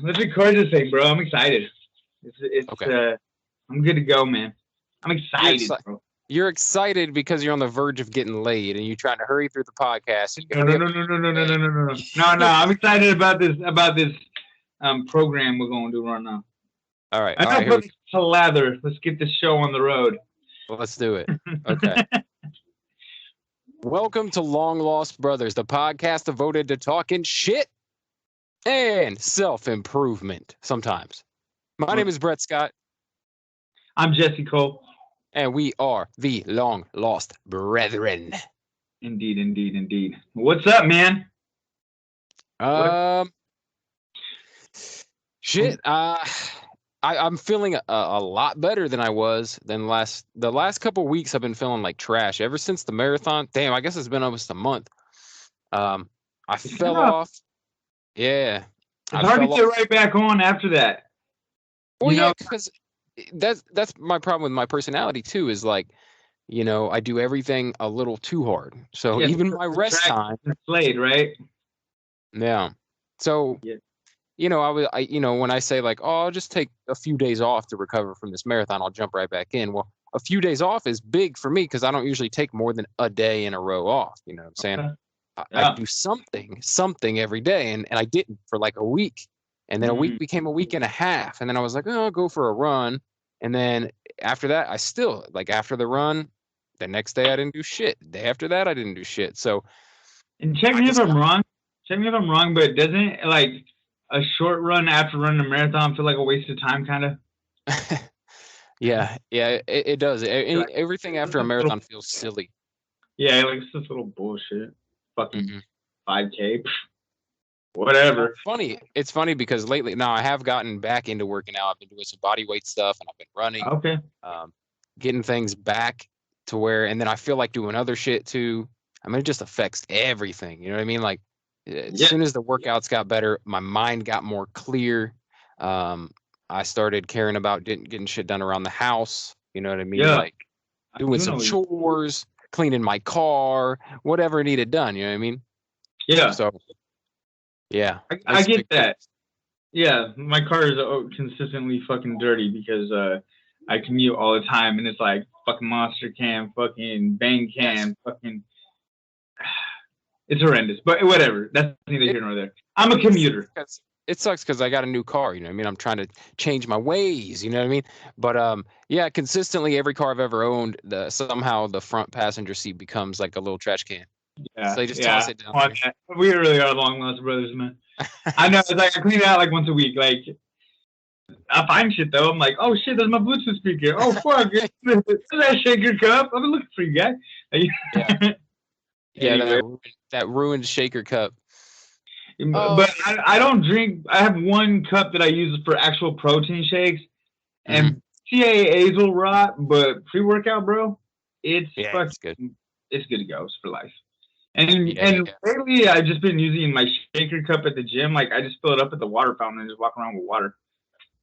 Let's record this thing, bro. I'm excited. It's Okay. I'm good to go, man. I'm You're excited, excited. bro. You're excited because you're on the verge of getting laid, and you're trying to hurry through the podcast. So you can No, hurry no, up no, and no, get no, no, no, in no, no, no, no. No, bed. I'm excited about this program we're gonna do right now. All right. All right. Enough Here of we this lather. Let's get this show on the road. go. Let's do it. Okay. Welcome to Long Lost Brothers, the podcast devoted to talking shit and self-improvement sometimes. My name is Brett Scott, I'm Jesse Cole. and we are the Long Lost Brethren. Indeed, indeed, indeed. What's up, man? Shit. I'm feeling a lot better than I was than the last couple of weeks. I've been feeling like trash ever since the marathon. Damn, I guess it's been almost a month. I fell off. Yeah, It's hard to get right back on after that. Well, yeah, because that's my problem with my personality too. Is like, I do everything a little too hard. So even my rest time. Played, right? Yeah. So. Yeah. When I say like, oh, I'll just take a few days off to recover from this marathon, I'll jump right back in. Well, a few days off is big for me because I don't usually take more than a day in a row off. You know what I'm saying? Okay. I do something every day. And I didn't for like a week. And then a week became a week and a half. And then I was like, oh, I'll go for a run. And then after that, I still, like after the run, the next day I didn't do shit. The day after that, I didn't do shit. So. And check me if I'm wrong. Check me if I'm wrong, but doesn't it like a short run after running a marathon feel like a waste of time, kind of? Yeah, it does. Everything after a marathon feels silly. Yeah, like it's just little bullshit. Fucking 5K, whatever. It's funny because lately, now I have gotten back into working out. I've been doing some body weight stuff, and I've been running. Okay. Getting things back to where, and then I feel like doing other shit too. I mean, it just affects everything. You know what I mean? Like, as soon as the workouts got better, my mind got more clear. I started caring about getting shit done around the house. You know what I mean? Yeah. Like doing some chores, cleaning my car, whatever needed done. You know what I mean? Yeah. So, yeah. I get that. Yeah. My car is consistently fucking dirty because I commute all the time, and it's like fucking monster cam, fucking bang cam, fucking... It's horrendous, but whatever. That's neither here nor there. I'm a commuter. It sucks because I got a new car. You know what I mean? I'm trying to change my ways. You know what I mean? But yeah, consistently every car I've ever owned, somehow the front passenger seat becomes like a little trash can. Yeah. So they just toss it down. We really are long lost brothers, man. I know. It's like I clean it out like once a week. Like I find shit though. I'm like, oh shit, there's my Bluetooth speaker. Oh fuck, there's that shaker cup. I've been looking for you guys. Yeah, that ruined shaker cup. But I don't drink. I have one cup that I use for actual protein shakes, and CAAs will rot, but pre-workout, bro, it's good. It's good to go. It's for life. And lately, I've just been using my shaker cup at the gym. Like I just fill it up at the water fountain and just walk around with water.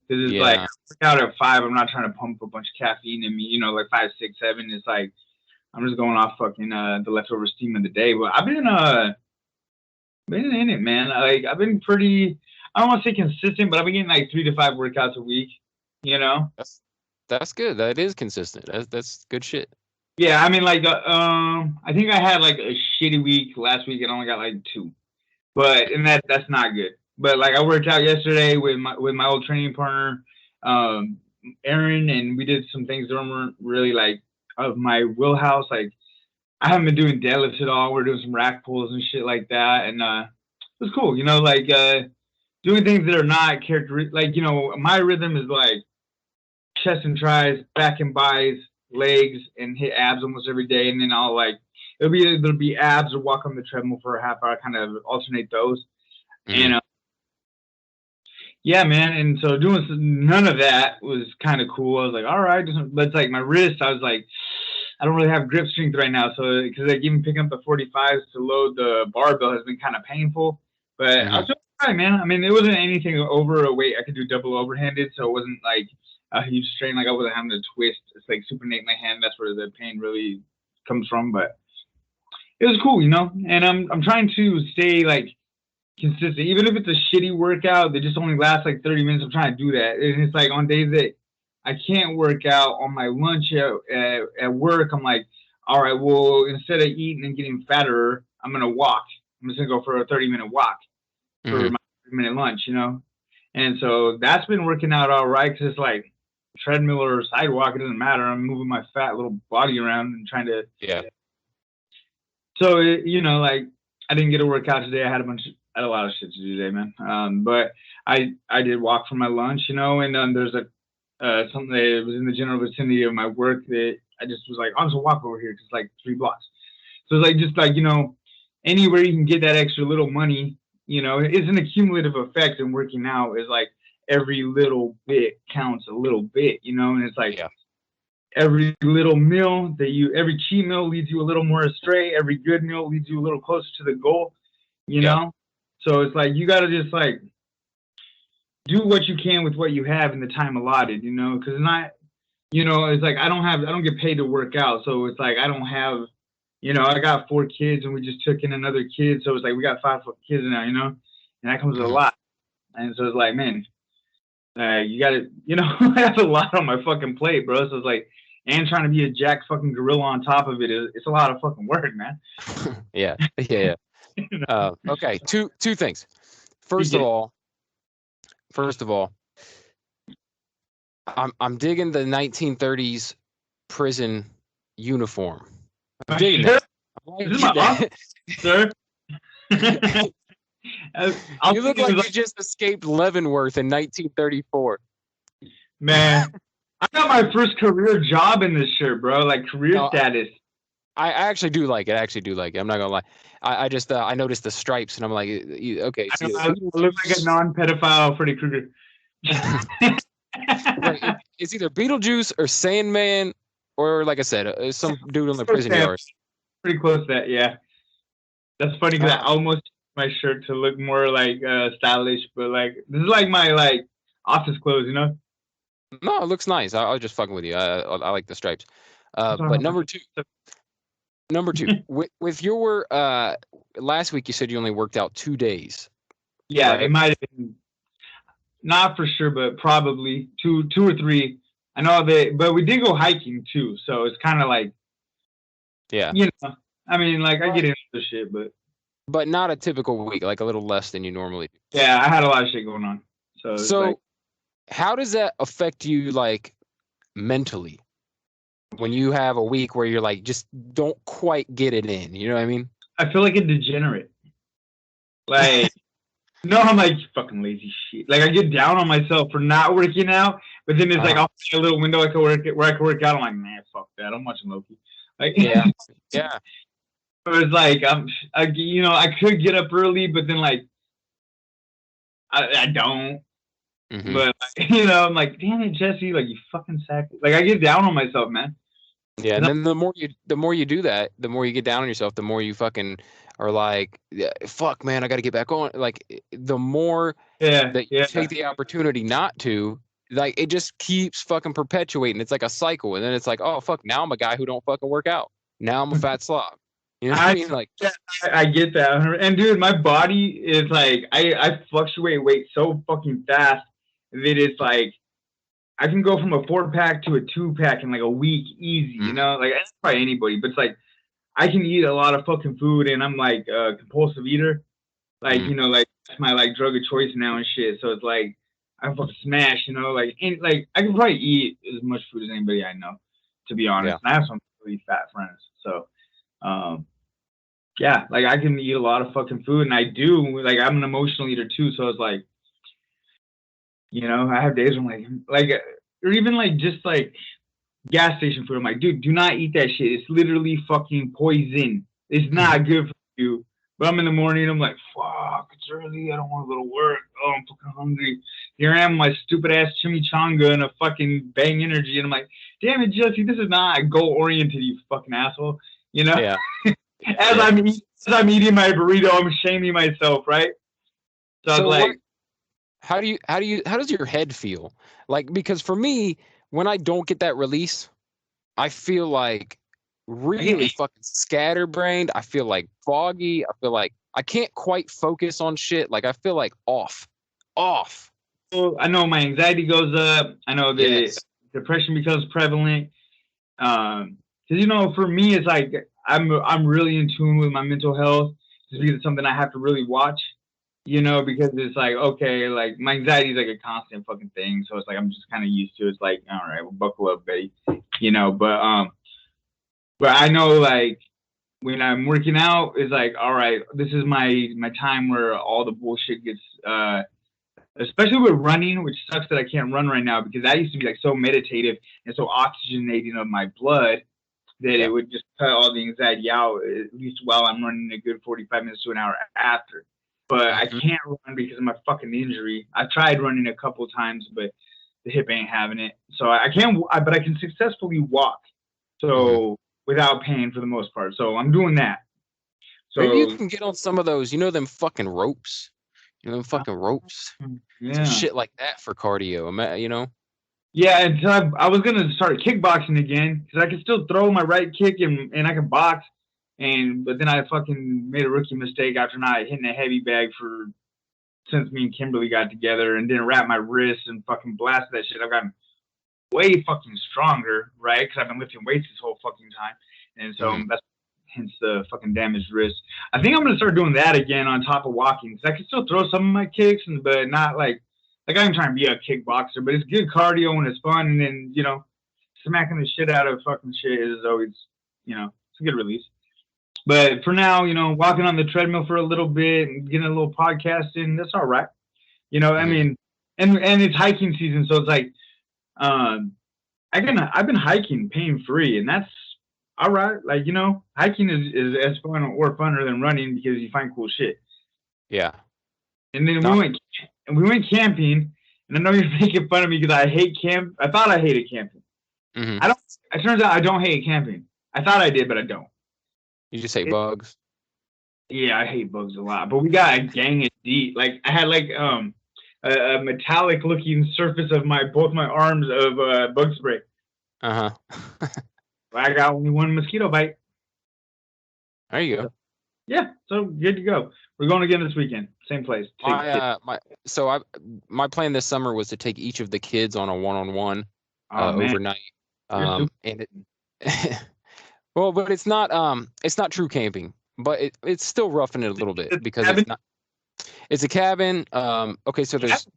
Because it's like out at 5, I'm not trying to pump a bunch of caffeine in me. You know, like 5, 6, 7. It's like I'm just going off fucking the leftover steam of the day. But I've been in it, man. Like I've been pretty. I don't want to say consistent, but I've been getting like 3 to 5 workouts a week. You know. That's good. That is consistent. That's good shit. Yeah, I mean, like, I think I had like a shitty week last week and only got like 2, and that's not good. But like I worked out yesterday with my old training partner, Aaron, and we did some things that weren't really like of my wheelhouse. Like I haven't been doing deadlifts at all. We're doing some rack pulls and shit like that, and it was cool. You know, like doing things that are not characteristic. Like my rhythm is like chest and tries, back and bis, legs, and hit abs almost every day, and then I'll like it'll be abs or walk on the treadmill for a half hour. I kind of alternate those, and yeah, man. And so doing none of that was kind of cool. I was like, all right, but it's like my wrist. I was like, I don't really have grip strength right now, so because like even picking up the 45s to load the barbell has been kind of painful. But I was doing all right, man. I mean, it wasn't anything over a weight. I could do double overhanded, so it wasn't like a huge strain. Like I wasn't having to twist. It's like supinate my hand. That's where the pain really comes from. But it was cool, And I'm trying to stay like consistent. Even if it's a shitty workout that just only lasts like 30 minutes, I'm trying to do that. And it's like on days that I can't work out on my lunch at work, I'm like, all right, well, instead of eating and getting fatter, I'm going to walk. I'm just going to go for a 30-minute walk for my 30-minute lunch, you know? And so that's been working out all right because it's like treadmill or sidewalk, it doesn't matter. I'm moving my fat little body around and trying to. Yeah. So, you know, like I didn't get a workout today. I had a lot of shit to do today, man. But I did walk for my lunch, you know, and there's something that was in the general vicinity of my work that I just was like, I'll just walk over here because it's like 3 blocks. So it's like, just like, you know, anywhere you can get that extra little money, you know, it's an accumulative effect in working out. Is like every little bit counts a little bit, you know, and it's like every little meal every cheat meal leads you a little more astray. Every good meal leads you a little closer to the goal, you know? So it's like, you got to just like do what you can with what you have in the time allotted, you know, because not, you know, it's like, I don't get paid to work out. So it's like, I don't have, you know, I got 4 kids and we just took in another kid. So it's like, we got 5 kids now, you know, and that comes with a lot. And so it's like, man, you got to, you know, I have a lot on my fucking plate, bro. So it's like, and trying to be a jack fucking gorilla on top of it, it's a lot of fucking work, man. Yeah. Okay. Two things. First of all, I'm digging the 1930s prison uniform. I'm digging that. This is my office, sir. You look like you just escaped Leavenworth in 1934. Man, I got my first career job in this shirt, bro. Like career status. I actually do like it. I'm not gonna lie. I just I noticed the stripes and I'm like, okay. I look like a non-pedophile Freddy Krueger. Right. It's either Beetlejuice or Sandman or, like I said, some dude on the prison yard. Pretty close to that, yeah. That's funny because I almost my shirt to look more like stylish, but like this is like my like office clothes, you know. No, it looks nice. I was just fucking with you. I like the stripes. But number two, with your last week, you said you only worked out 2 days. Yeah, right? It might have been not for sure, but probably two or three. I know but we did go hiking too, so it's kind of like, yeah, you know. I mean, like I get into the shit, but not a typical week, like a little less than you normally do. Yeah, I had a lot of shit going on. So like, how does that affect you, like, mentally, when you have a week where you're like, just don't quite get it in? You know what I mean? I feel like a degenerate. Like, no, I'm like, fucking lazy shit. Like, I get down on myself for not working out, but then it's like, I'll see a little window where I can work out. I'm like, man, fuck that. I'm watching Loki. Like, yeah. So it's like, you know, I could get up early, but then like, I don't. Mm-hmm. But you know, I'm like, damn it, Jesse, like you fucking sack. Like I get down on myself, man. Yeah, and then the more you do that, the more you get down on yourself, the more you fucking are like, fuck, man, I got to get back on. Like the more that you take the opportunity not to, like it just keeps fucking perpetuating. It's like a cycle, and then it's like, oh fuck, now I'm a guy who don't fucking work out. Now I'm a fat slob. You know what I mean? Like, I get that, and dude, my body is like, I fluctuate weight so fucking fast that it's like I can go from a 4-pack to a 2-pack in like a week easy, you know? Like that's probably anybody, but it's like I can eat a lot of fucking food and I'm like a compulsive eater. Like, you know, like that's my like drug of choice now and shit. So it's like I fucking smash, you know, like I can probably eat as much food as anybody I know, to be honest. And I have some really fat friends. So yeah, like I can eat a lot of fucking food and I do. Like I'm an emotional eater too, so it's like, you know, I have days where I'm like, or even like just like gas station food. I'm like, dude, do not eat that shit. It's literally fucking poison. It's not good for you. But I'm in the morning. I'm like, fuck, it's early. I don't want to go to work. Oh, I'm fucking hungry. Here I am, my stupid ass chimichanga and a fucking Bang Energy, and I'm like, damn it, Jesse, this is not goal oriented, you fucking asshole. You know? Yeah. As I'm eating my burrito, I'm shaming myself, right? So I was like. How does your head feel? Like, because for me, when I don't get that release, I feel like really fucking scatterbrained. I feel like foggy. I feel like I can't quite focus on shit. Like I feel like off. So I know my anxiety goes up. I know the Yes. depression becomes prevalent. Because for me, it's like I'm really in tune with my mental health. Just because it's something I have to really watch. Because it's like, okay, like my anxiety is like a constant fucking thing. So it's like I'm just kind of used to it. It's like, all right, well, buckle up, buddy. But I know like when I'm working out, it's like, all right, this is my time where all the bullshit gets especially with running, which sucks that I can't run right now because that used to be like so meditative and so oxygenating of my blood that it would just cut all the anxiety out, at least while I'm running a good 45 minutes to an hour after. But I can't run because of my fucking injury. I've tried running a couple times, but the hip ain't having it. So I can't, but I can successfully walk. So without pain for the most part. So I'm doing that. So maybe you can get on some of those, them fucking ropes. Them fucking ropes. Yeah. Some shit like that for cardio, Yeah, until I was gonna start kickboxing again because I can still throw my right kick and I can box, but then I fucking made a rookie mistake after not hitting a heavy bag since me and Kimberly got together and didn't wrap my wrist and fucking blasted that shit. I've gotten way fucking stronger, right? Because I've been lifting weights this whole fucking time, and so that's hence the fucking damaged wrist. I think I'm gonna start doing that again on top of walking because I can still throw some of my kicks, but not like I'm trying to be a kickboxer, but it's good cardio and it's fun, and then smacking the shit out of fucking shit is always it's a good release. But for now, walking on the treadmill for a little bit and getting a little podcast in, that's all right. I mean, and it's hiking season, so it's like I've been hiking pain free, and that's all right. Like hiking is as fun or funner than running because you find cool shit. Yeah. And then we went camping, and I know you're making fun of me because I hate camp. I thought I hated camping. I don't. It turns out I don't hate camping. I thought I did, but I don't. You just hate bugs. Yeah, I hate bugs a lot. But we got a gang of deep. Like I had like a metallic looking surface of both my arms of bug spray. I got only one mosquito bite. There you go. Yeah, so good to go. We're going again this weekend, same place. My plan this summer was to take each of the kids on a one-on-one overnight. And it, well, but it's not true camping, but it's still roughing it a little bit because it's a cabin. Okay, so there's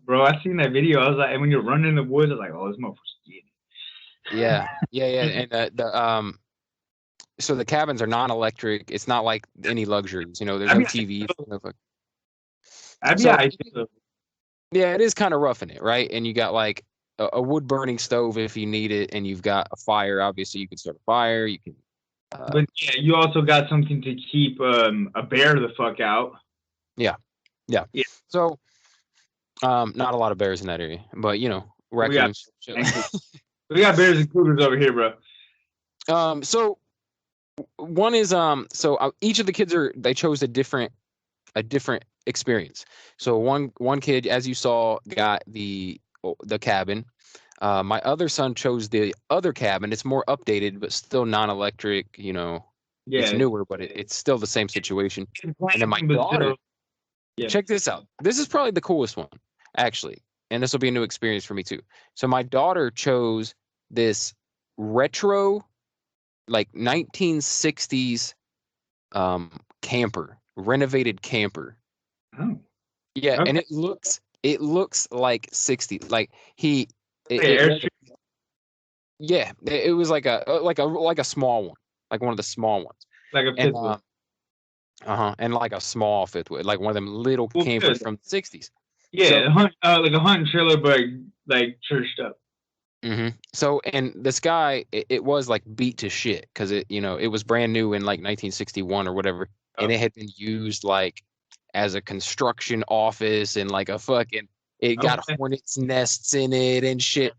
bro, I seen that video. I was like, and when you're running in the woods, I was like, oh, this motherfucker's getting it. And so the cabins are non-electric. It's not like any luxuries, there's no TV. Yeah, it is kind of roughing it, right? And you got like a wood burning stove if you need it, and you've got a fire. Obviously, you can start a fire. You can. But yeah, you also got something to keep a bear the fuck out. Yeah. So, not a lot of bears in that area, but raccoons. We got bears and cougars over here, bro. So one is each of the kids they chose a different experience. So one kid, as you saw, got the cabin. My other son chose the other cabin. It's more updated, but still non-electric. It's newer, but it's still the same situation. And then my daughter, check this out. This is probably the coolest one, actually, and this will be a new experience for me too. So my daughter chose this retro, like 1960s camper, renovated camper. Oh. Yeah, okay. And it looks like 60. Like it was like a small one, like one of the small ones. Like a fifth wheel. And like a small fifth wheel, like one of them little campers from the 60s. Yeah, so, like a hunting trailer, but like churched up. So, and this guy, it was like beat to shit because it was brand new in like 1961 or whatever, and it had been used like as a construction office and like a fucking. It got hornets nests in it and shit.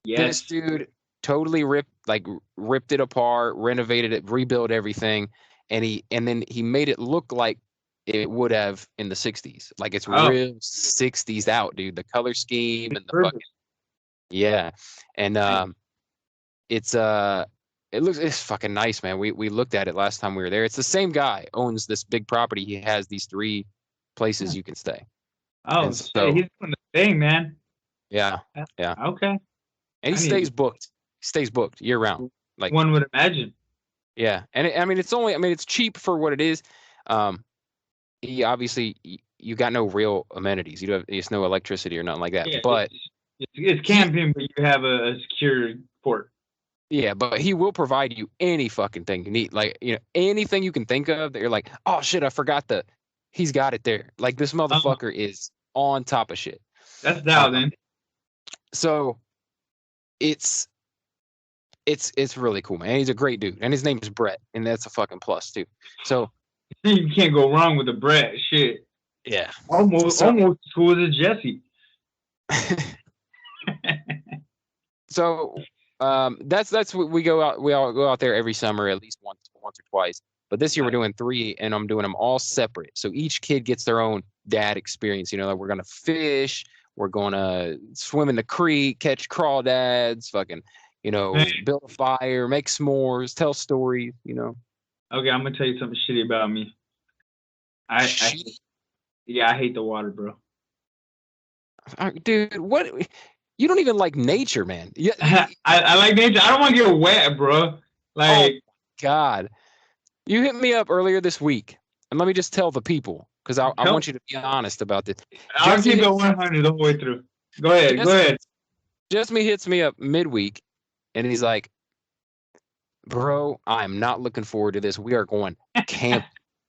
Yes. This dude totally ripped it apart, renovated it, rebuilt everything, and then he made it look like it would have in the 60s. Like it's real 60s out, dude. The color scheme and the fucking. Yeah. And it's it's fucking nice, man. We looked at it last time we were there. It's the same guy owns this big property. He has these 3 places you can stay. Oh, And shit, so he's doing the thing, man. yeah. Okay. And he stays booked. Stays booked year round. Like one would imagine. Yeah, and it's cheap for what it is. He obviously you got no real amenities. It's no electricity or nothing like that. Yeah, but it's camping, but you have a secure port. Yeah, but he will provide you any fucking thing you need. Like, anything you can think of that you're like, oh shit, I forgot he's got it there. Like, this motherfucker is on top of shit. That's down then. So it's really cool, man. He's a great dude. And his name is Brett, and that's a fucking plus too. So you can't go wrong with a Brett. Shit. Yeah. Almost as cool as Jesse. So that's what we go out. We all go out there every summer, at least once or twice. But this year we're doing 3, and I'm doing them all separate. So each kid gets their own dad experience. Like, we're gonna fish, we're gonna swim in the creek, catch crawdads, fucking, build a fire, make s'mores, tell stories. Okay, I'm gonna tell you something shitty about me. I hate the water, bro. Dude, what? You don't even like nature, man. Yeah, I like nature. I don't want to get wet, bro. Like, oh God, you hit me up earlier this week, and let me just tell the people, because I want you to be honest about this. I'll keep it 100 the whole way through. Go ahead. Jesse hits me up midweek, and he's like, "Bro, I'm not looking forward to this. We are going camp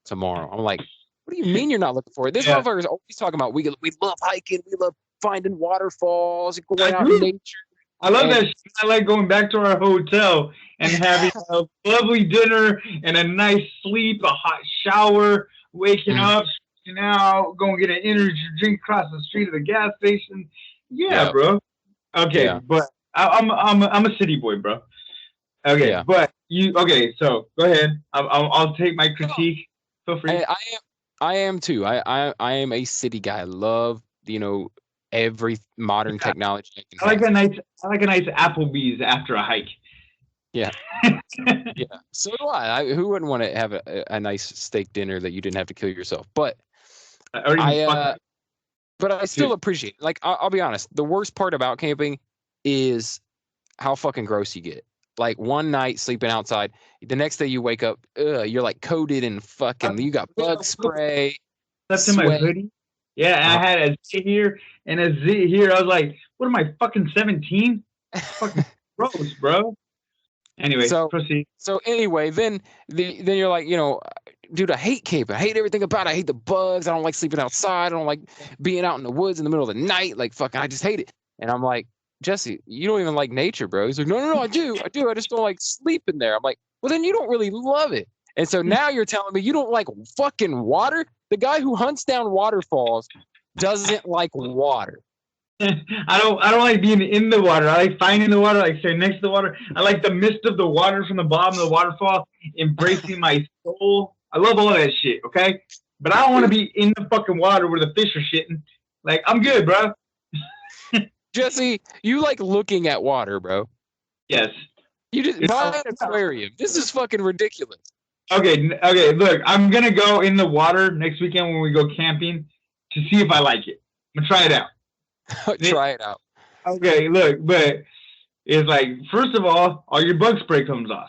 tomorrow." I'm like, "What do you mean you're not looking forward? This motherfucker's always talking about we love hiking, we love finding waterfalls, going out in nature." I love that shit. I like going back to our hotel and having a lovely dinner and a nice sleep, a hot shower, waking up, going get an energy drink across the street at the gas station. Yeah, bro. Okay, but I'm a city boy, bro. Okay, but so go ahead. I'll take my critique. Feel free. I am too. I am a city guy. I love, every modern technology. I like a nice Applebee's after a hike. Yeah. Yeah. So do I. Who wouldn't want to have a nice steak dinner that you didn't have to kill yourself? But I still appreciate it. Like, I'll be honest. The worst part about camping is how fucking gross you get. Like, one night sleeping outside, the next day you wake up, you're like coated in fucking. You got bug spray. Slept in my hoodie. Yeah, and I had a Z here and a Z here. I was like, what am I, fucking 17? Fucking gross, bro. Anyway, proceed. So anyway, then you're like, dude, I hate camping. I hate everything about it. I hate the bugs. I don't like sleeping outside. I don't like being out in the woods in the middle of the night. Like, fucking, I just hate it. And I'm like, Jesse, you don't even like nature, bro. He's like, no, I do. I just don't like sleeping there. I'm like, well, then you don't really love it. And so now you're telling me you don't like fucking water? The guy who hunts down waterfalls doesn't like water. I don't like being in the water. I like finding the water, like staying next to the water. I like the mist of the water from the bottom of the waterfall, embracing my soul. I love all of that shit, okay? But I don't want to be in the fucking water where the fish are shitting. Like, I'm good, bro. Jesse, you like looking at water, bro. Yes. You just buy an aquarium. This is fucking ridiculous. Okay, look, I'm going to go in the water next weekend when we go camping to see if I like it. I'm going to try it out. Try it out. Okay, look, but it's like, first of all your bug spray comes off.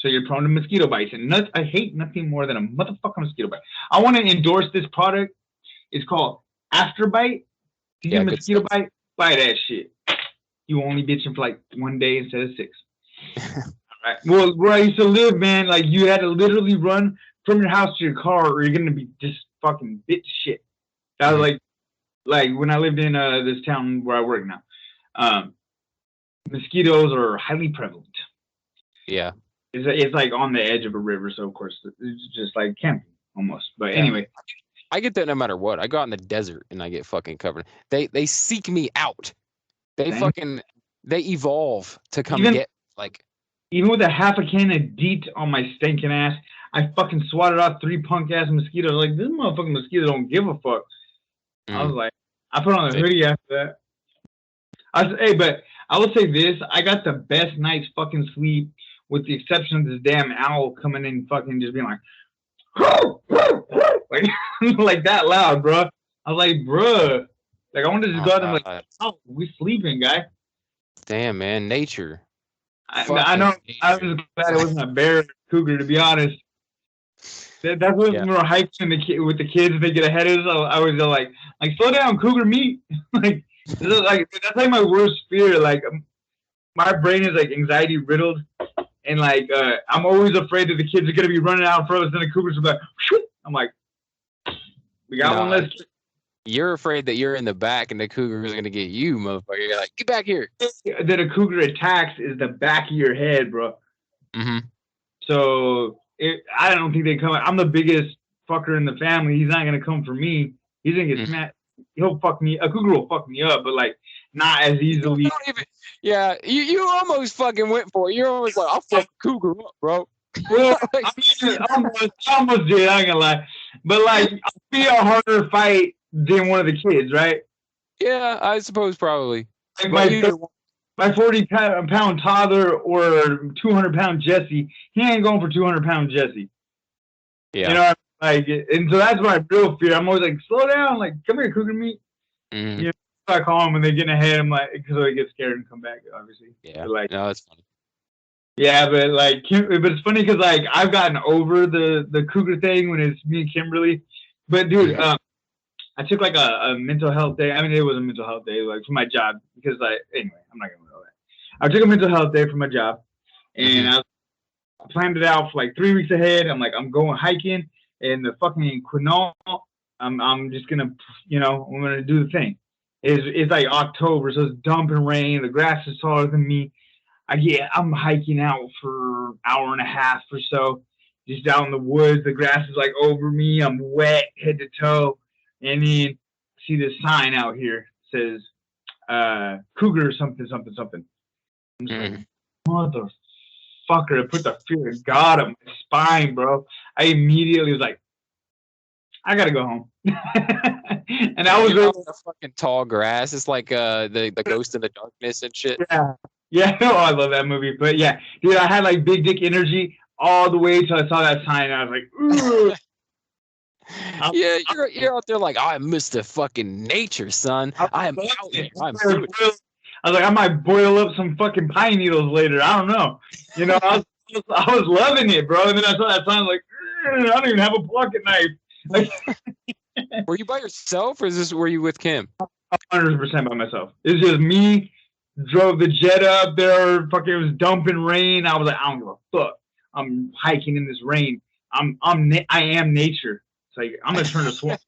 So you're prone to mosquito bites. And I hate nothing more than a motherfucking mosquito bite. I want to endorse this product. It's called Afterbite. You get a mosquito bite, buy that shit. You only bitching for like 1 day instead of 6. Right. Well, where I used to live, man, like you had to literally run from your house to your car, or you're gonna be just fucking bit shit. That was like when I lived in this town where I work now. Mosquitoes are highly prevalent. Yeah, it's like on the edge of a river, so of course it's just like camping almost. But anyway, I get that no matter what. I go out in the desert and I get fucking covered. They seek me out. They evolve to come get like. Even with a half a can of DEET on my stinking ass, I fucking swatted off 3 punk ass mosquitoes. Like, this motherfucking mosquito don't give a fuck. I was like, I put on a hoodie after that. But I will say this: I got the best night's fucking sleep, with the exception of this damn owl coming in, fucking just being like, like, like that loud, bro. I was like, bro, like I wanted to just go out and like, oh, we sleeping, guy. Damn, man, nature. I know. Nature. I was glad it wasn't a bear or cougar, to be honest. That's what we were hiking with the kids. They get ahead of us. I was like slow down, cougar meat. like that's like my worst fear. Like my brain is like anxiety riddled, and like I'm always afraid that the kids are gonna be running out in front of us, and the cougars will be like, whoop. I'm like, we got one less. You're afraid that you're in the back and the cougar is gonna get you, motherfucker. You're like, get back here. That a cougar attacks is the back of your head, bro. Mm-hmm. So I don't think they come. I'm the biggest fucker in the family. He's not gonna come for me. He's gonna get smacked. He'll fuck me. A cougar will fuck me up, but like not as easily. You almost fucking went for it. You're always like, I'll fuck a cougar up, bro. Well, I almost did. I ain't gonna lie, but like I'll be a harder fight than one of the kids, right? Yeah, I suppose probably. Like my 40-pound toddler or 200-pound Jesse, he ain't going for 200-pound Jesse. Yeah. You know, like, and so that's my real fear. I'm always like, slow down, like, come here, cougar meat. Mm-hmm. You know, I call them when they're getting ahead. I'm like, because they get scared and come back, obviously. Yeah. But like, no, that's funny. Yeah, but like, but it's funny because like I've gotten over the cougar thing when it's me and Kimberly. But dude, I took like a mental health day. I mean, it was a mental health day, like for my job, because like anyway, I'm not gonna know that. I took a mental health day for my job, and I planned it out for like 3 weeks ahead. I'm like, I'm going hiking in the fucking Quinault. I'm just gonna, I'm gonna do the thing. It's like October, so it's dumping rain. The grass is taller than me. I'm hiking out for an hour and a half or so, just out in the woods. The grass is like over me. I'm wet head to toe. And then see this sign out here says cougar something something something. I'm just like, motherfucker! I put the fear of God on my spine, bro. I immediately was like, I gotta go home. And I was really the fucking tall grass. It's like the Ghost in the Darkness and shit. Yeah. Oh, I love that movie. But yeah, dude, I had like big dick energy all the way till I saw that sign. And I was like, ooh. Yeah, you're out there like, I'm Mr. fucking nature, son. I am out here. I was like, I might boil up some fucking pine needles later. I don't know. You know, I was loving it, bro. And then I saw that sign, like, I don't even have a pocket knife. Like, were you by yourself, or were you with Kim? 100% by myself. It's just me. Drove the Jetta up there. Fucking, it was dumping rain. I was like, I don't give a fuck. I'm hiking in this rain. I am nature. It's like, I'm gonna turn to swamp.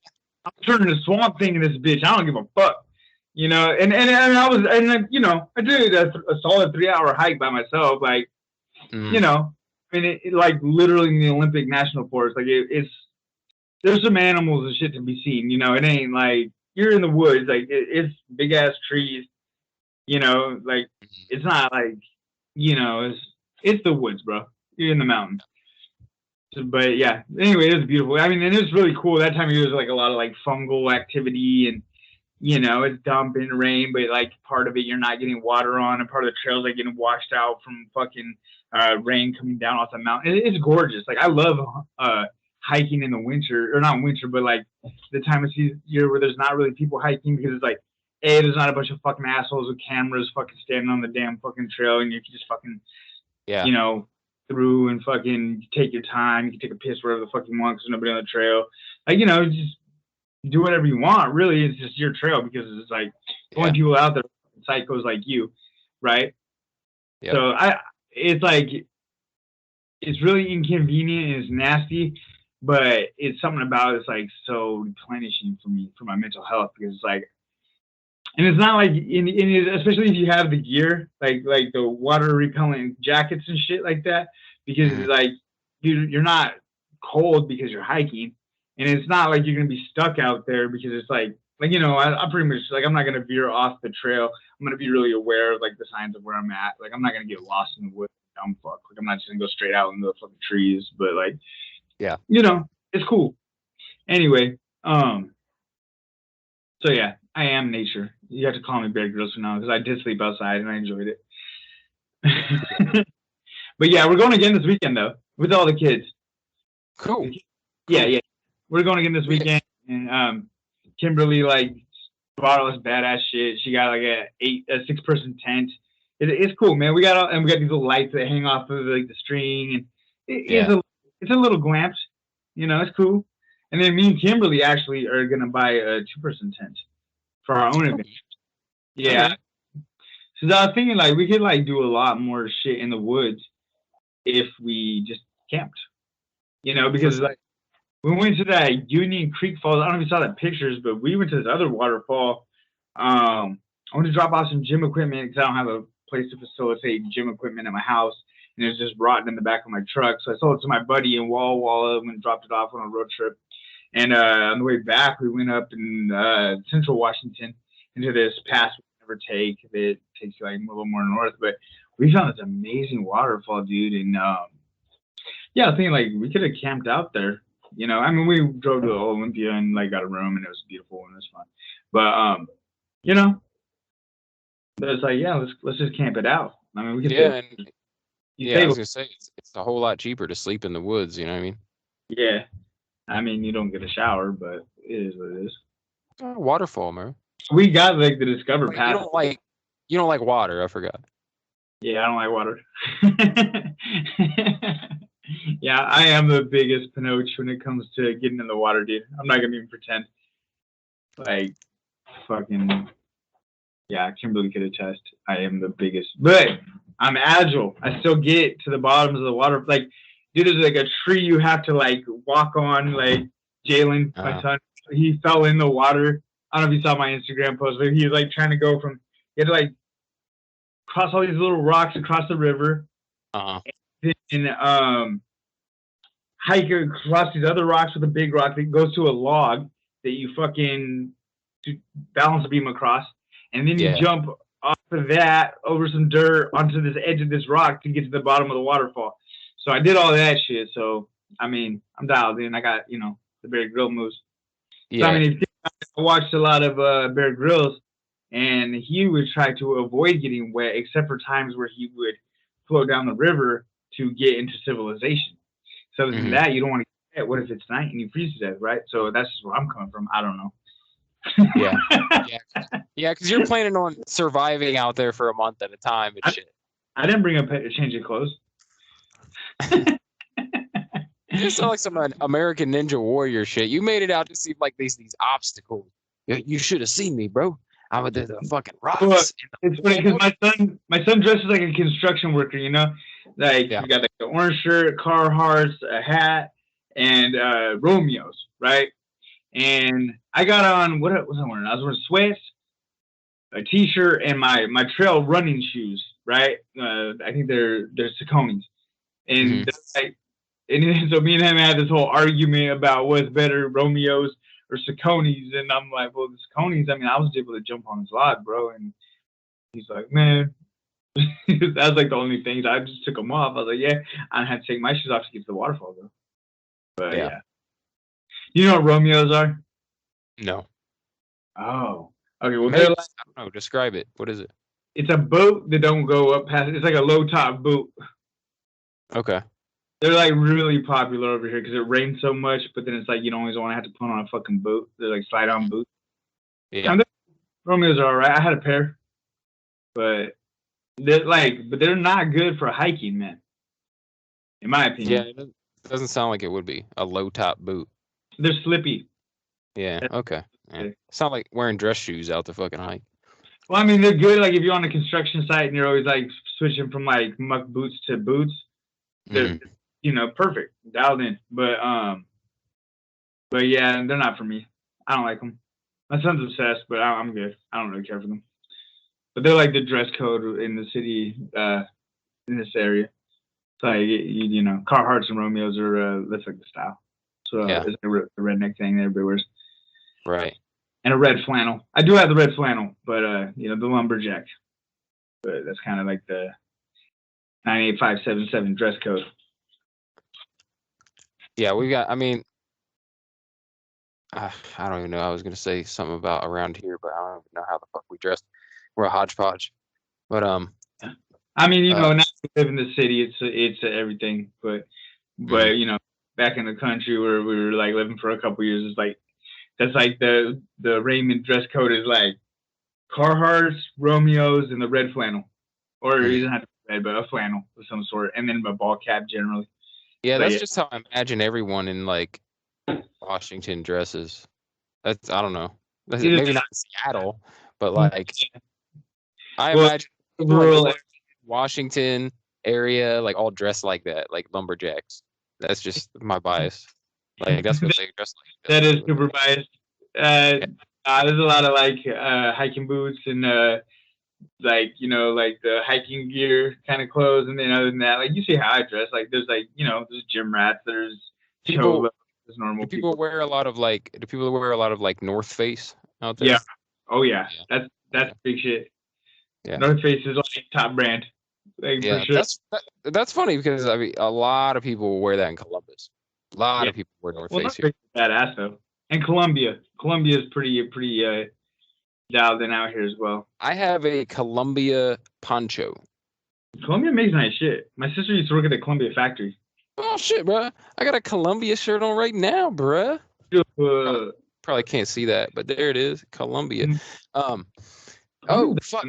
I'm turning to swamp thing in this bitch. I don't give a fuck, you know. And I was, and you know, I did a solid 3-hour hike by myself. Like, you know, I mean, it like literally in the Olympic National Forest. Like, it's there's some animals and shit to be seen. You know, it ain't like you're in the woods. Like, it's big ass trees. You know, like it's not like, you know, it's the woods, bro. You're in the mountains. But yeah, anyway, it was beautiful. I mean, and it was really cool. That time of year was like a lot of like fungal activity, and you know, it's dumping rain, but like part of it you're not getting water on, and part of the trails like getting washed out from fucking rain coming down off the mountain. It's gorgeous. Like I love hiking in the winter, or not winter, but like the time of year where there's not really people hiking, because it's like, A, there's not a bunch of fucking assholes with cameras fucking standing on the damn fucking trail, and you can just fucking, you know, through and fucking take your time. You can take a piss wherever the fuck you want because there's nobody on the trail. Like, you know, just do whatever you want. Really, it's just your trail, because it's like only people out there, psychos like you, right? Yep. So it's like, it's really inconvenient and it's nasty, but it's something about it's like so replenishing for me, for my mental health, because it's like, and it's not like, especially if you have the gear, like the water repellent jackets and shit like that, because it's like you're not cold because you're hiking, and it's not like you're gonna be stuck out there, because it's like you know, I'm pretty much like, I'm not gonna veer off the trail. I'm gonna be really aware of like the signs of where I'm at. Like I'm not gonna get lost in the woods. Dumb fuck. Like I'm not just gonna go straight out into the fucking trees. But like, you know, it's cool. Anyway, so yeah, I am nature. You have to call me Bear Grylls from now because I did sleep outside and I enjoyed it. But yeah, we're going again this weekend though with all the kids. Cool. Yeah, yeah. We're going again this weekend, and Kimberly like bought us badass shit. She got like a 6-person tent. It's cool, man. We got these little lights that hang off of like the string, and it's a little glamped. You know, it's cool. And then me and Kimberly actually are gonna buy a 2-person tent for our own event. Yeah. Okay. So I was thinking like we could like do a lot more shit in the woods if we just camped. You know, because like we went to that Union Creek Falls. I don't know if you saw that pictures, but we went to this other waterfall. I went to drop off some gym equipment because I don't have a place to facilitate gym equipment at my house, and it's just rotten in the back of my truck. So I sold it to my buddy in Walla Walla and dropped it off on a road trip. And on the way back, we went up in Central Washington into this pass we never take. It takes you like a little more north, but we found this amazing waterfall, dude. And yeah, I was thinking like we could have camped out there. You know, I mean, we drove to Olympia and like got a room, and it was beautiful and it was fun. But you know, but it's like, yeah, let's just camp it out. I mean, we could. Yeah, I was gonna say it's a whole lot cheaper to sleep in the woods. You know what I mean? Yeah, I mean, you don't get a shower, but it is what it is. Waterfall, man. We got like the Discover Pass. You don't like water. I forgot. Yeah, I don't like water. Yeah, I am the biggest Pinoch when it comes to getting in the water, dude. I'm not gonna even pretend. Like, fucking, yeah, Kimberly could attest. I am the biggest, but I'm agile. I still get to the bottoms of the water. Like, dude, there's like a tree you have to like walk on. Like Jalen, my son, he fell in the water. I don't know if you saw my Instagram post, but he was like trying to go from. He had to like cross all these little rocks across the river. And hike across these other rocks with a big rock that goes to a log that you fucking balance beam across, and then you jump off of that over some dirt onto this edge of this rock to get to the bottom of the waterfall. So I did all that shit. So I mean, I'm dialed in. I got the Bear Grylls moves. Yeah. So, I mean, I watched a lot of Bear Grylls, and he would try to avoid getting wet, except for times where he would float down the river to get into civilization. So other than that, you don't want to get wet. What if it's night and you freeze to death, right? So that's just where I'm coming from. I don't know. Yeah, because you're planning on surviving out there for a month at a time and shit. I didn't bring a change of clothes. You sound like some American Ninja Warrior shit. You made it out to seem like these obstacles. You should have seen me, bro. I was the fucking rocks. Well, it's funny because my son dresses like a construction worker, you know? Like, you got like the orange shirt, Carhartt, a hat, and Romeo's, right? And I got on, what was I wearing? I was wearing sweats, a t-shirt, and my trail running shoes, right? I think they're Saucony's. And and so me and him had this whole argument about what's better, Romeo's or Saucony's. And I'm like, well, the Saucony's, I mean, I was able to jump on his log, bro. And he's like, man. That's like the only things. I just took them off. I was like, yeah, I had to take my shoes off to get to the waterfall though. But yeah. You know what Romeos are? No. Oh. Okay, well they're like, I don't know, describe it. What is it? It's a boat that don't go up past, it's like a low top boot. Okay. They're like really popular over here because it rains so much, but then it's like you don't always want to have to put on a fucking boot. They're like slide on boots. Yeah. Romeos are alright. I had a pair. But they're not good for hiking, man. In my opinion. Yeah, it doesn't sound like it would be a low top boot. They're slippy. Yeah, okay. Yeah. Sound like wearing dress shoes out to fucking hike. Well, I mean, they're good. Like if you're on a construction site and you're always like switching from like muck boots to boots, they're perfect, dialed in. But yeah, they're not for me. I don't like them. My son's obsessed, but I'm good. I don't really care for them. But they're like the dress code in the city, in this area. So you know, Carhartts and Romeos are that's like the style. So it's like the redneck thing that everybody wears. Right. And a red flannel. I do have the red flannel, but the lumberjack. But that's kind of like the 98577 dress code. Yeah, we got. I mean, I don't even know. I was gonna say something about around here, but I don't even know how the fuck we dressed. We're a hodgepodge. But I mean, now we live in the city, it's everything. But back in the country where we were like living for a couple years, it's like that's like the Raymond dress code is like Carhartts, Romeos, and the red flannel, or it doesn't have to be red, but a flannel of some sort, and then a ball cap generally. Yeah, that's just how I imagine everyone in like Washington dresses. That's I don't know. Maybe not Seattle, but like I imagine rural Washington area like all dressed like that, like lumberjacks. That's just my bias. Like that's what they dress like. That is super biased. There's a lot of like hiking boots and like the hiking gear kind of clothes, and then other than that, like you see how I dress. Like there's like there's gym rats, there's people. There's normal people. Do people wear a lot of like North Face out there? Yeah. Oh yeah. That's big shit. Yeah. North Face is like top brand. Like, for sure. That's funny because I mean a lot of people wear that in Columbus. A lot of people wear North Face here. Badass though. And Columbia is pretty dialed in out here as well. I have a Columbia poncho. Columbia makes nice shit. My sister used to work at the Columbia factory. Oh shit, bro! I got a Columbia shirt on right now, bro. Probably can't see that, but there it is, Columbia. Oh fuck!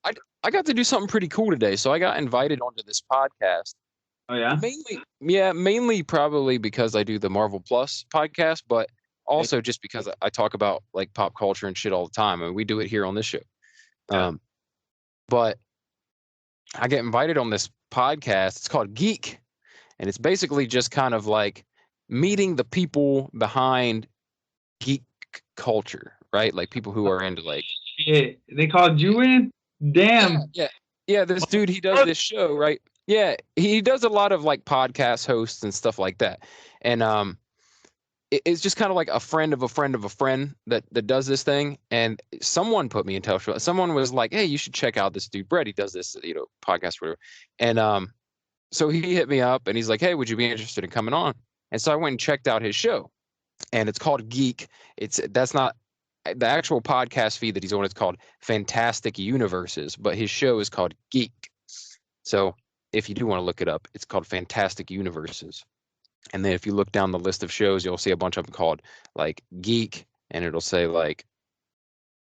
I got to do something pretty cool today, so I got invited onto this podcast. Oh yeah. Mainly probably because I do the Marvel Plus podcast, but also just because I talk about like pop culture and shit all the time, and we do it here on this show. But I get invited on this podcast. It's called Geek. And it's basically just kind of like meeting the people behind geek culture, right? Like people who are into like shit. They called you in? Damn. Yeah. This dude, he does this show, right? Yeah, he does a lot of like podcast hosts and stuff like that. And it's just kind of like a friend of a friend of a friend that does this thing. And someone put me in touch with. Someone was like, "Hey, you should check out this dude, Brett. He does this, podcast, whatever." And so he hit me up and he's like, "Hey, would you be interested in coming on?" And so I went and checked out his show, and it's called Geek. That's not the actual podcast feed that he's on. It's called Fantastic Universes, but his show is called Geek. So if you do want to look it up, it's called Fantastic Universes. And then if you look down the list of shows, you'll see a bunch of them called like Geek, and it'll say like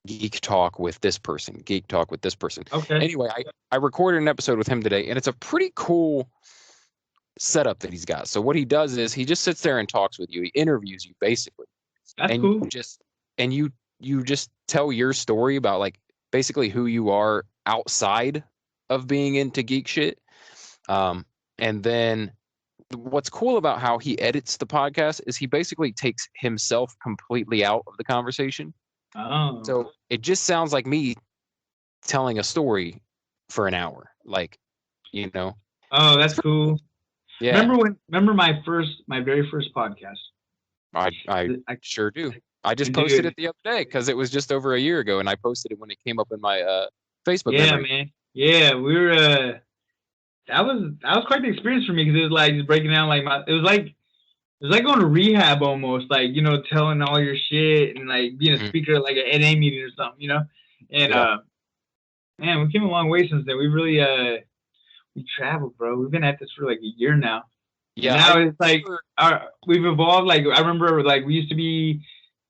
Geek Talk with this person, Geek Talk with this person. Okay. Anyway, I recorded an episode with him today, and it's a pretty cool setup that he's got. So what he does is he just sits there and talks with you. He interviews you basically. That's cool. You just tell your story about like basically who you are outside of being into geek shit. And then what's cool about how he edits the podcast is he basically takes himself completely out of the conversation. Oh. So it just sounds like me telling a story for an hour. Like, Oh, that's cool. Yeah. Remember my very first podcast? I sure do. I just posted it the other day because it was just over a year ago, and I posted it when it came up in my Facebook. Yeah, memory. man. Yeah, we were. That was quite the experience for me because it was like just breaking down like it was like going to rehab almost, like telling all your shit and like being a speaker at like an NA meeting or something, And man, we came a long way since then. We really we traveled, bro. We've been at this for like a year now. Yeah. And now it's like we've evolved. Like I remember, like we used to be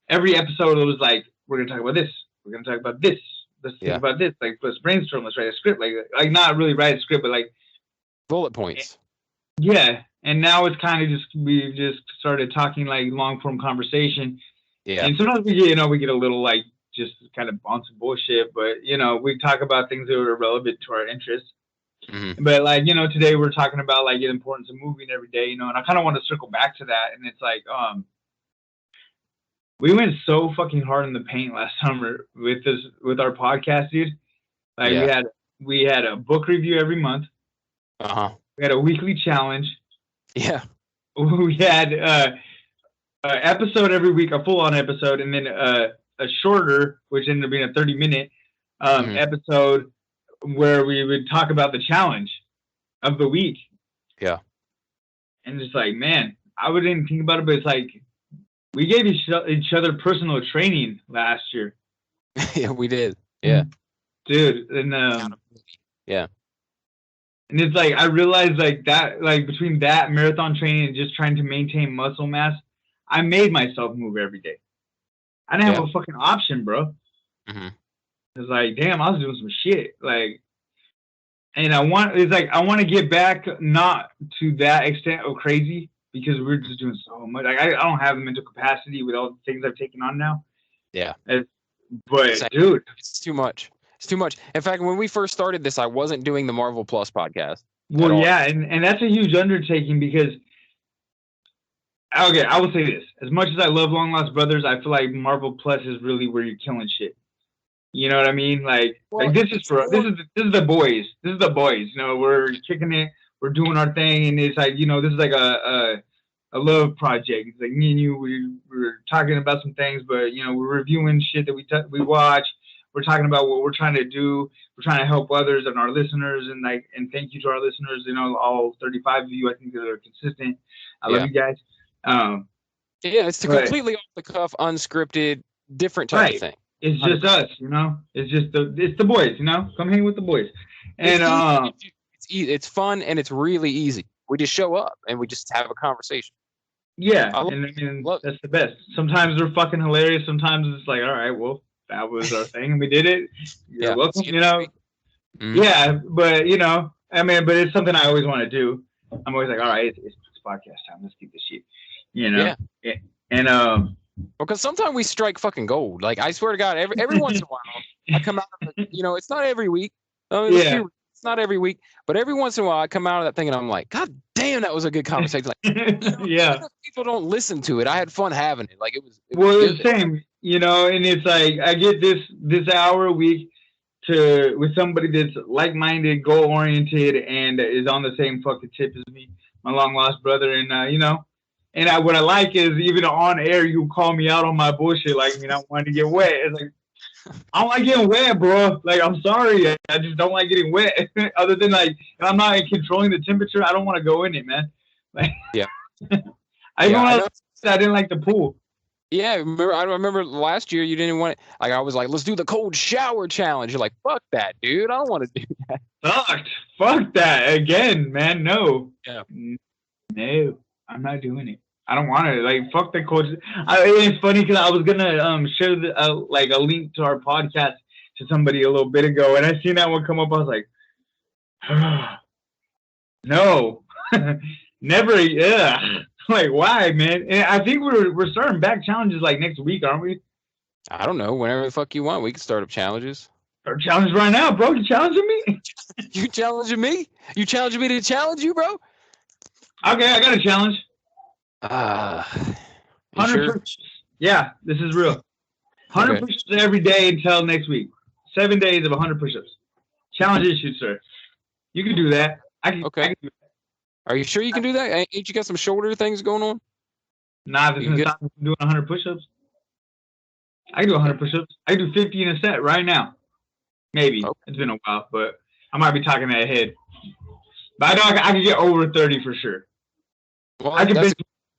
every episode. It was like we're gonna talk about this. We're gonna talk about this. Let's think about this. Like let's brainstorm. Let's write a script. Like not really write a script, but like bullet points. Yeah. And now it's kind of we just started talking like long form conversation. Yeah. And sometimes we get a little like just kind of on some bullshit, but we talk about things that are relevant to our interests. Mm-hmm. But like, today we're talking about like the importance of moving every day, and I kind of want to circle back to that. And it's like, we went so fucking hard in the paint last summer with our podcast, dude. Like we had a book review every month. We had a weekly challenge. Yeah. We had an episode every week, a full-on episode, and then a shorter, which ended up being a 30-minute episode where we would talk about the challenge of the week. Yeah. And just like, man, I wouldn't think about it, but it's like we gave each other personal training last year. Yeah, we did. Yeah. Dude, and yeah. And it's like I realized like that, like between that marathon training and just trying to maintain muscle mass, I made myself move every day. I didn't have a fucking option, bro. Mm-hmm. It's like, damn, I was doing some shit. Like, and I want to get back not to that extent of crazy because we're just doing so much. Like, I don't have the mental capacity with all the things I've taken on now. Yeah. But dude, it's too much. It's too much. In fact, when we first started this, I wasn't doing the Marvel Plus podcast. Well, yeah, and that's a huge undertaking because, okay, I will say this: as much as I love Long Lost Brothers, I feel like Marvel Plus is really where you're killing shit. You know what I mean? Like this is the boys. This is the boys. You know, we're kicking it. We're doing our thing, and it's like, you know, this is like a love project. It's like me and you. We're talking about some things, but you know, we're reviewing shit that we watch. We're talking about what we're trying to do. We're trying to help others and our listeners, and thank you to our listeners. You know, all 35 of you. I think that are consistent. I love you guys. Yeah, it's completely off the cuff, unscripted, different type of thing. It's just 100%. Us, you know. It's the boys, you know. Come hang with the boys, and it's fun and it's really easy. We just show up and we just have a conversation. Yeah, and I mean that's the best. Sometimes they're fucking hilarious. Sometimes it's like, all right, well, that was our thing and we did it. You're welcome, you know. Mm-hmm. Yeah, but you know, I mean, but it's something I always want to do. I'm always like, all right, it's podcast time. Let's keep this shit, you know. Yeah. And because sometimes we strike fucking gold. Like, I swear to God, every once in a while, I come out of it, you know, it's not every week. It's not every week, but every once in a while, I come out of that thing and I'm like, God damn, that was a good conversation. Like, yeah. People don't listen to it. I had fun having it. Like, it was the same, you know, and it's like, I get this hour a week with somebody that's like-minded, goal-oriented, and is on the same fucking tip as me, my long-lost brother, and, you know, and what I like is even on air, you call me out on my bullshit. Like, I wanted to get wet. It's like, I don't like getting wet, bro. Like, I'm sorry. I just don't like getting wet. Other than, like, if I'm not controlling the temperature, I don't want to go in it, man. Like, yeah. I didn't like the pool. Yeah, I remember last year you didn't want it. Like, I was like, let's do the cold shower challenge. You're like, fuck that, dude. I don't want to do that. Fuck that. Again, man. No. Yeah. No. I'm not doing it. I don't want to. Like, fuck the coach. It's funny because I was gonna share like a link to our podcast to somebody a little bit ago, and I seen that one come up. I was like, no, never. Yeah, like why, man? And I think we're starting back challenges like next week, aren't we? I don't know. Whenever the fuck you want, we can start up challenges. Start challenge right now, bro. You challenging me? You challenging me? You challenging me to challenge you, bro? Okay, I got a challenge. 100 sure? Push-ups. Yeah, this is real. 100 push-ups every day until next week. 7 days of 100 push-ups. Challenge issued, sir. You can do that. I can do that. Are you sure you can do that? Ain't you got some shoulder things going on? Nah, this is not doing 100 push-ups. I can do 100 push-ups. I can do 50 in a set right now. Maybe. Okay. It's been a while, but I might be talking ahead. But I know I can get over 30 for sure. Well,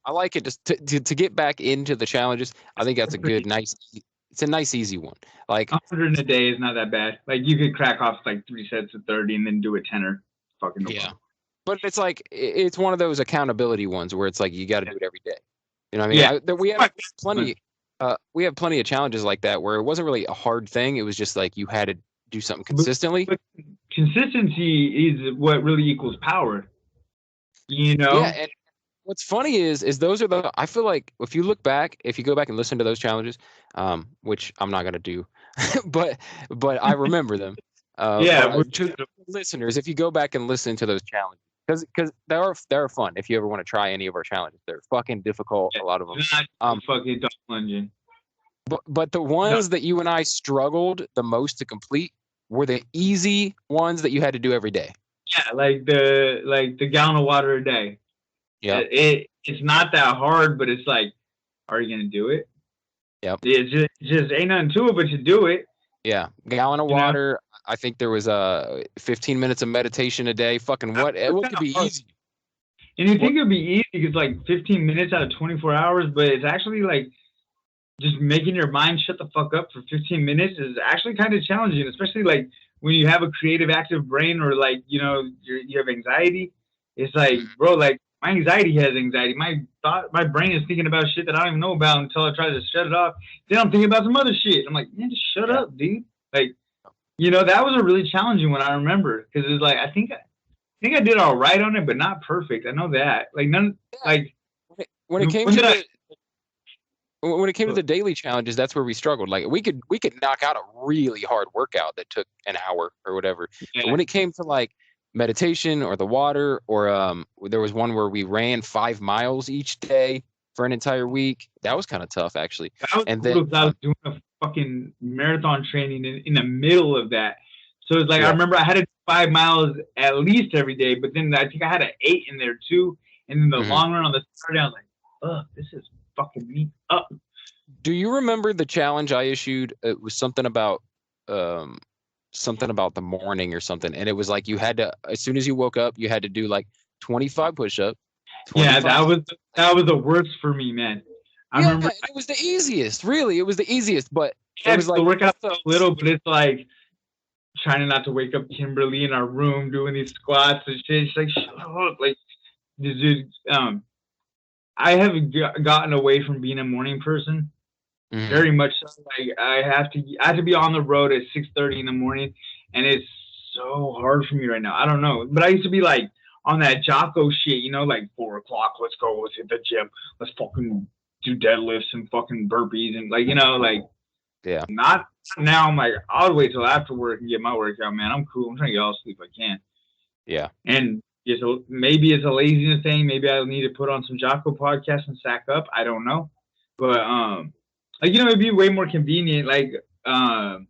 I like it just to get back into the challenges. I think that's a good, it's a nice, easy one. Like 100 in a day is not that bad. Like you could crack off like 3 sets of 30 and then do a 10er. Fucking no problem. But it's like, it's one of those accountability ones where it's like, you got to do it every day. You know what I mean? Yeah. We have plenty of challenges like that where it wasn't really a hard thing. It was just like, you had to do something consistently. But consistency is what really equals power. You know? Yeah. And what's funny is those are I feel like if you go back and listen to those challenges, which I'm not going to do, but I remember them. To the listeners, if you go back and listen to those challenges, because they're fun. If you ever want to try any of our challenges, they're fucking difficult. A lot of them. Fucking dog plunging. But the ones that you and I struggled the most to complete were the easy ones that you had to do every day. Yeah, like the gallon of water a day. Yeah, it's not that hard, but it's like, are you gonna do it? Yep. It's just ain't nothing to it, but you do it. Yeah, gallon of water. I think there was 15 minutes of meditation a day. Fucking what could be easy? And you think it'd be easy because like 15 minutes out of 24 hours, but it's actually like just making your mind shut the fuck up for 15 minutes is actually kind of challenging, especially like when you have a creative, active brain, or like, you have anxiety. It's like, bro, like my anxiety has anxiety. My brain is thinking about shit that I don't even know about until I try to shut it off. Then I'm thinking about some other shit. I'm like, man, just shut up, dude. Like, that was a really challenging one. I remember because it's like I think I did all right on it, but not perfect. I know that. Like when it came to the daily challenges, that's where we struggled. Like we could knock out a really hard workout that took an hour or whatever. Yeah. But when it came to like meditation or the water, or there was one where we ran 5 miles each day for an entire week. That was kind of tough, actually. And then I was doing a fucking marathon training in the middle of that. So it's like I remember I had to do 5 miles at least every day, but then I think I had an 8 in there too. And then the long run on the Saturday, I was like, "Ugh, this is fucking me up." Do you remember the challenge I issued? It was something about the morning or something, and it was like you had to, as soon as you woke up, you had to do like 25 push-ups. Yeah, that was the worst for me, man. I remember it was the easiest. Really, it was the easiest, but it was like the workout a little, but it's like trying not to wake up Kimberly in our room doing these squats and shit. She's like, shut up, like, dude. I have gotten away from being a morning person. Very much so. Like I have to be on the road at 6:30 in the morning, and it's so hard for me right now. I don't know, but I used to be like on that Jocko shit, like 4 o'clock, let's go, let's hit the gym, let's fucking do deadlifts and fucking burpees and not now. I'm like, I'll wait till after work and get my workout, man. I'm cool. I'm trying to get all the sleep I can. Yeah, and maybe it's a laziness thing. Maybe I need to put on some Jocko podcast and sack up. I don't know, but it'd be way more convenient. Like, on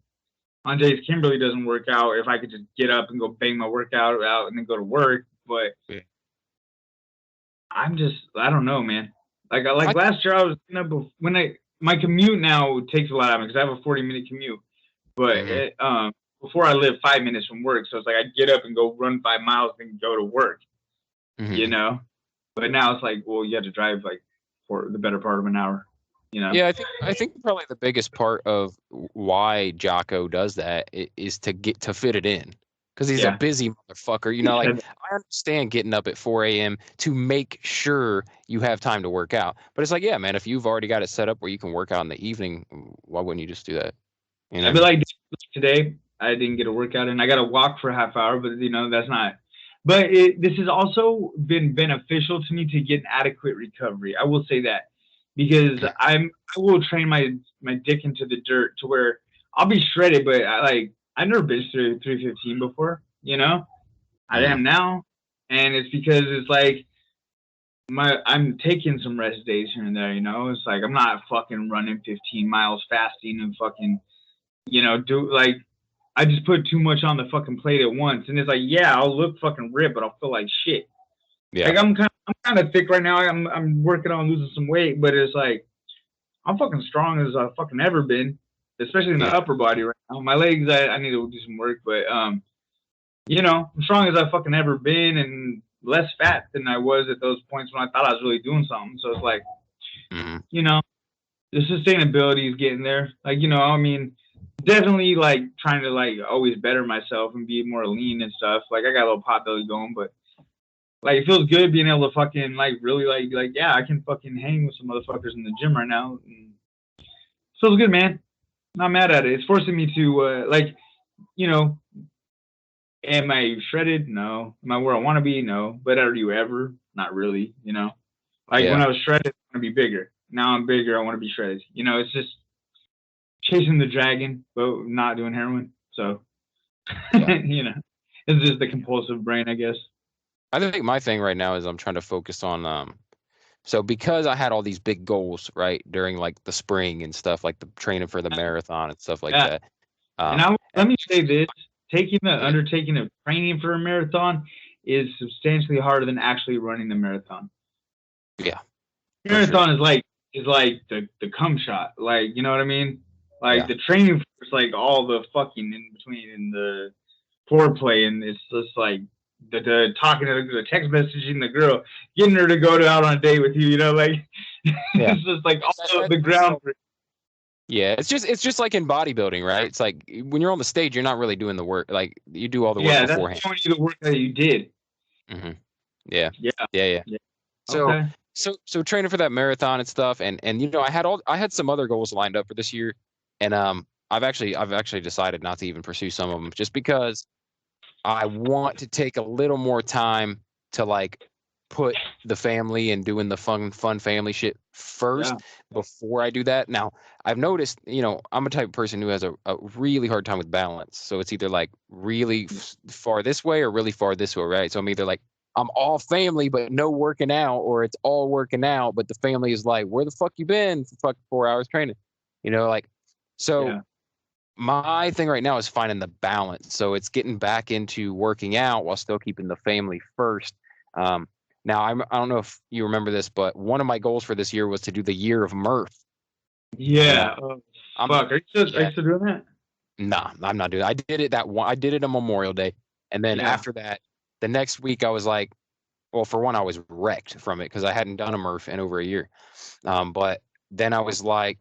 days Kimberly doesn't work out, if I could just get up and go bang my workout out and then go to work. But I don't know, man. Like last year, I was my commute now takes a lot out of me because I have a 40-minute commute. But before I lived 5 minutes from work, so it's like I'd get up and go run 5 miles and go to work. But now it's like, well, you have to drive like for the better part of an hour. Yeah, I think probably the biggest part of why Jocko does that is to fit it in, because he's a busy motherfucker. I understand getting up at 4 a.m. to make sure you have time to work out, but it's like, yeah, man, if you've already got it set up where you can work out in the evening, why wouldn't you just do that? I'd be like, today I didn't get a workout and I got to walk for a half hour, but that's not. But this has also been beneficial to me to get an adequate recovery. I will say that. Because I will train my dick into the dirt to where I'll be shredded, but I've never been through 315 before, I am now, and it's because it's like I'm taking some rest days here and there, it's like I'm not fucking running 15 miles fasting and fucking, I just put too much on the fucking plate at once, and it's like, yeah, I'll look fucking ripped, but I'll feel like shit. Yeah. Like I'm kind of thick right now. I'm working on losing some weight, but it's like I'm fucking strong as I've fucking ever been, especially in the upper body right now. My legs, I need to do some work, but I'm strong as I've fucking ever been and less fat than I was at those points when I thought I was really doing something. So it's like, the sustainability is getting there. Like, definitely like trying to like always better myself and be more lean and stuff. Like I got a little pot belly going, but like, it feels good being able to fucking, like, really, like, yeah, I can fucking hang with some motherfuckers in the gym right now. And feels good, man. Not mad at it. It's forcing me to, am I shredded? No. Am I where I want to be? No. But are you ever? Not really, When I was shredded, I want to be bigger. Now I'm bigger, I want to be shredded. It's just chasing the dragon, but not doing heroin. So, it's just the compulsive brain, I guess. I think my thing right now is I'm trying to focus on so because I had all these big goals right during like the spring and stuff, like the training for the marathon and stuff like that. And let me say this: taking the undertaking of training for a marathon is substantially harder than actually running the marathon. Yeah, marathon is like the cum shot, like, you know what I mean? Like the training is like all the fucking in between and the foreplay, and it's just like. The talking to the text messaging the girl, getting her to go out on a date with you, it's just like all the ground. Yeah, it's just like in bodybuilding, right? It's like when you're on the stage, you're not really doing the work. Like you do all the work Yeah, that's beforehand. showing you the work that you did. Hmm. Yeah, Yeah. yeah. Yeah. So Okay. so training for that marathon and stuff, and you know, I had some other goals lined up for this year, and I've actually decided not to even pursue some of them just because I want to take a little more time to like put the family and doing the fun family shit Yeah. first before I do that. Now, I've noticed, you know, I'm a type of person who has a really hard time with balance. So it's either like really far this way or really far this way, right? So I'm either like I'm all family but no working out, or it's all working out but the family is like, where the fuck you been for fucking 4 hours training? You know, like so Yeah. my thing right now is finding the balance. So it's getting back into working out while still keeping the family first. Um, now I don't know if you remember this, but one of my goals for this year was to do the year of mirth. And Yeah. Oh, I'm fuck. Are yeah, you still doing that? nah, I'm not doing it. I did it that one. I did it on Memorial Day, and then Yeah. after that, the next week I was like, well, for one, I was wrecked from it because I hadn't done a mirth in over a year. But then I was like,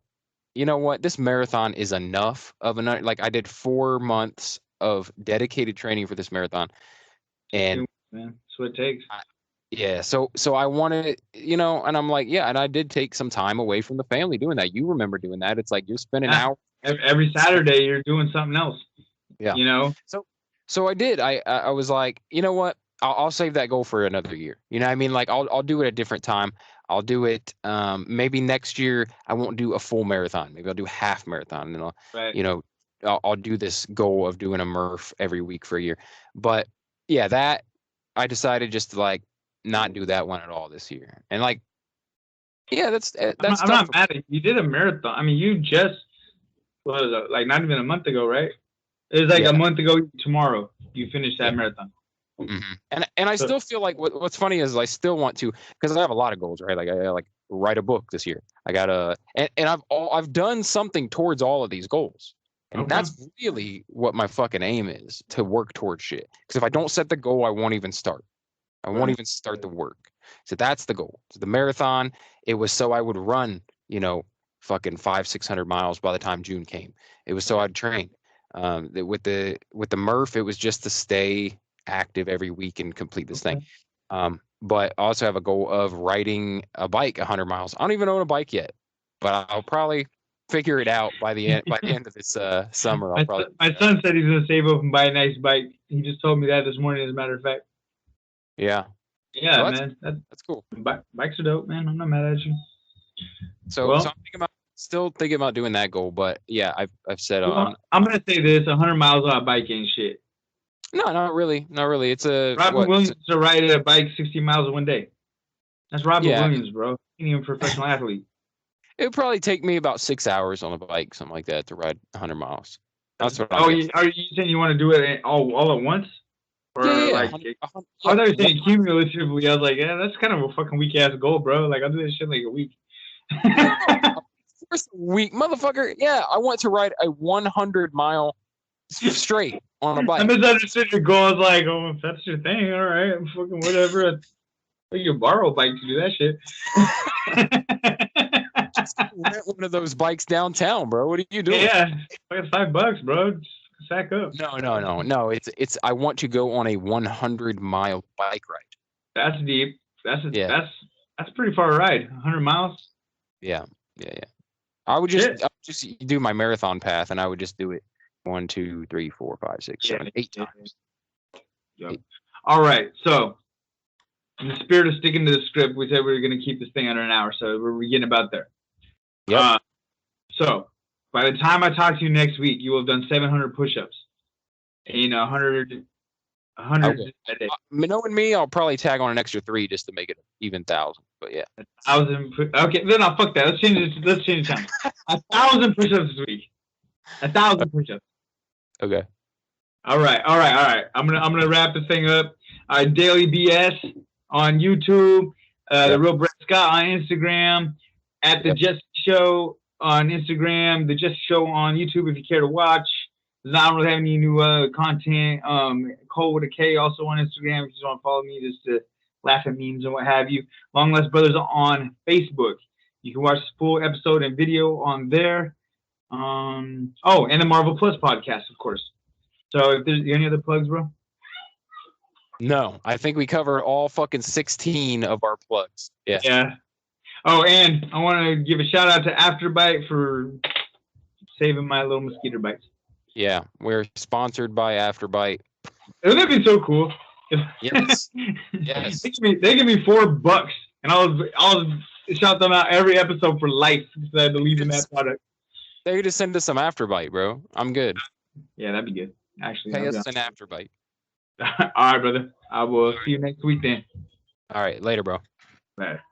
you know what? This marathon is enough of a like I did 4 months of dedicated training for this marathon, and Man, that's what it takes. yeah, so I wanted, you know, and I'm like, yeah, and I did take some time away from the family doing that. You remember doing that? It's like you're spending Yeah. hours. Every Saturday you're doing something else. Yeah. You know. So so I did. I was like, you know what? I'll save that goal for another year. You know what I mean? Like I'll do it a different time. I'll do it maybe next year I won't do a full marathon. Maybe I'll do half marathon and I'll, Right. you know, I'll do this goal of doing a Murph every week for a year. But yeah, that I decided just to like not do that one at all this year. And like yeah, that's I'm tough. not mad at you. You did a marathon. I mean, you just what was it, like not even a month ago, right? It was like Yeah. a month ago tomorrow. You finished Yeah. that marathon. And I So still feel like what's funny is I still want to, because I have a lot of goals, right? Like I like write a book this year. I got to and I've done something towards all of these goals. And okay. that's really what my fucking aim is, to work towards shit. Because if I don't set the goal, I won't even start. I won't Right. even start the work. So that's the goal. So the marathon, it was so I would run, you know, fucking 500-600 miles by the time June came. It was so I'd train. With the Murph, it was just to stay active every week and complete this thing. Okay. But I also have a goal of riding a bike 100 miles. I don't even own a bike yet, but I'll probably figure it out by the end of this summer. I'll probably My son said he's gonna save up and buy a nice bike. He just told me that this morning, as a matter of fact. yeah. Yeah, So man. that's cool. Bikes are dope, man. I'm not mad at you. So Well, I'm still thinking about doing that goal, but yeah, I've said I'm gonna say this: 100 miles on a bike ain't shit. no, not really, not really. It's a Robin what? Williams to ride a bike 60 miles in one day. That's Robin Yeah, Williams, bro. He ain't even a professional athlete. it would probably take me about 6 hours on a bike, something like that, to ride 100 miles. That's what I'm Oh, guessing. are you saying you want to do it all at once, or Yeah. like? I thought you were saying cumulatively. I was like, yeah, that's kind of a fucking weak ass goal, bro. Like I'll do this shit in like a week. First week, motherfucker. Yeah, I want to ride a 100-mile straight on a I bike. misunderstood your goal. I was like, oh, if that's your thing, all right, fucking whatever. You borrow a bike to do that shit. Just rent one of those bikes downtown, bro. What are you doing? Yeah, like $5, bro. Just sack up. No. It's. I want to go on a 100-mile bike ride. That's deep. That's a pretty far ride. 100 miles. Yeah. I would just do my marathon path, and I would just do it 1, 2, 3, 4, 5, 6, 7, 8 times. Yep. All right. So, in the spirit of sticking to the script, we said we were going to keep this thing under an hour, so we're getting about there. Yep. So, by the time I talk to you next week, you will have done 700 push-ups. And 100 okay. a day. Knowing me, I'll probably tag on an extra 3 just to make it even 1,000. But yeah. 1,000. Okay, then I'll fuck that. Let's change the time. 1,000 push-ups this week. 1,000 push-ups. Okay. All right. I'm gonna wrap this thing up. Daily BS on YouTube. The Real Brett Scott on Instagram. At the Just Show on Instagram. The Just Show on YouTube if you care to watch. I don't really have any new content. Cole with a K also on Instagram if you just want to follow me just to laugh at memes and what have you. Long Lost Brothers on Facebook. You can watch the full episode and video on there. Oh, and the Marvel Plus podcast, of course. So if there's any other plugs, bro? No, I think we covered all fucking 16 of our plugs. Yeah. Yeah. Oh, and I want to give a shout out to Afterbite for saving my little mosquito bites. Yeah, we're sponsored by Afterbite. Wouldn't that be so cool? Yes. Yes. They give me $4, and I'll shout them out every episode for life instead of believing that product. They could just send us some Afterbite, bro. I'm good. Yeah, that'd be good. Actually, pay us an Afterbite. All right, brother. I will see you next week then. All right, later, bro. Later.